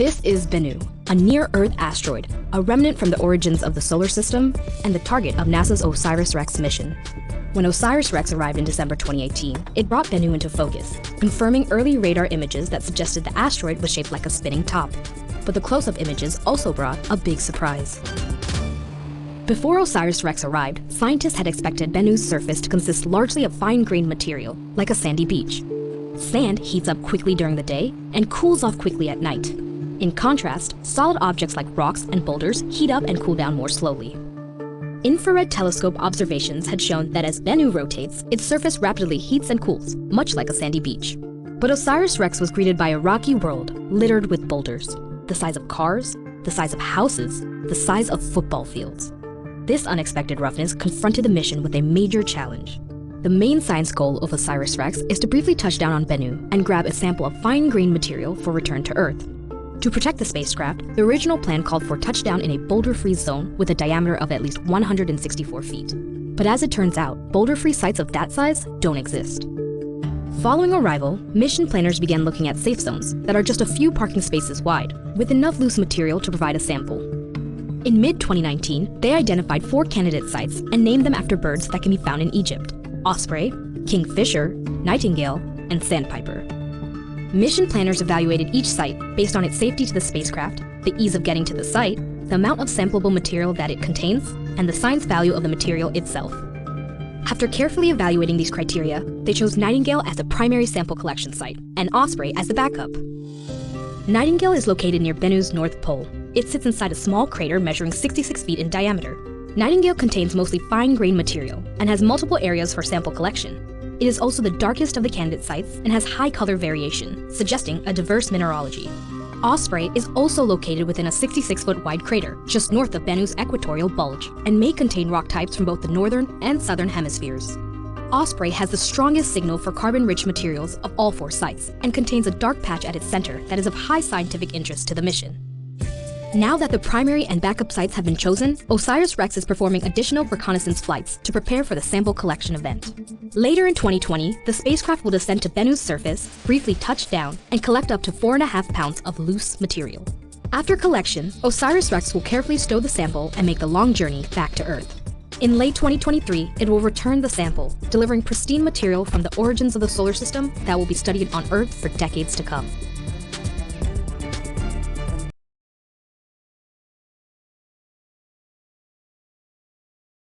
This is Bennu, a near-Earth asteroid, a remnant from the origins of the solar system and the target of NASA's OSIRIS-REx mission. When OSIRIS-REx arrived in December 2018, it brought Bennu into focus, confirming early radar images that suggested the asteroid was shaped like a spinning top. But the close-up images also brought a big surprise. Before OSIRIS-REx arrived, scientists had expected Bennu's surface to consist largely of fine-grained material, like a sandy beach. Sand heats up quickly during the day and cools off quickly at night. In contrast, solid objects like rocks and boulders heat up and cool down more slowly. Infrared telescope observations had shown that as Bennu rotates, its surface rapidly heats and cools, much like a sandy beach. But OSIRIS-REx was greeted by a rocky world littered with boulders, the size of cars, the size of houses, the size of football fields. This unexpected roughness confronted the mission with a major challenge. The main science goal of OSIRIS-REx is to briefly touch down on Bennu and grab a sample of fine-grained material for return to Earth. To protect the spacecraft, the original plan called for touchdown in a boulder-free zone with a diameter of at least 164 feet. But as it turns out, boulder-free sites of that size don't exist. Following arrival, mission planners began looking at safe zones that are just a few parking spaces wide, with enough loose material to provide a sample. In mid-2019, they identified 4 candidate sites and named them after birds that can be found in Egypt: osprey, kingfisher, nightingale, and sandpiper. Mission planners evaluated each site based on its safety to the spacecraft, the ease of getting to the site, the amount of sampleable material that it contains, and the science value of the material itself. After carefully evaluating these criteria, they chose Nightingale as the primary sample collection site and Osprey as the backup. Nightingale is located near Bennu's North Pole. It sits inside a small crater measuring 66 feet in diameter. Nightingale contains mostly fine-grained material and has multiple areas for sample collection. It is also the darkest of the candidate sites and has high color variation, suggesting a diverse mineralogy. Osprey is also located within a 66-foot wide crater just north of Bennu's equatorial bulge and may contain rock types from both the northern and southern hemispheres. Osprey has the strongest signal for carbon-rich materials of all 4 sites and contains a dark patch at its center that is of high scientific interest to the mission. Now that the primary and backup sites have been chosen, OSIRIS-REx is performing additional reconnaissance flights to prepare for the sample collection event. Later in 2020, the spacecraft will descend to Bennu's surface, briefly touch down, and collect up to 4.5 pounds of loose material. After collection, OSIRIS-REx will carefully stow the sample and make the long journey back to Earth. In late 2023, it will return the sample, delivering pristine material from the origins of the solar system that will be studied on Earth for decades to come.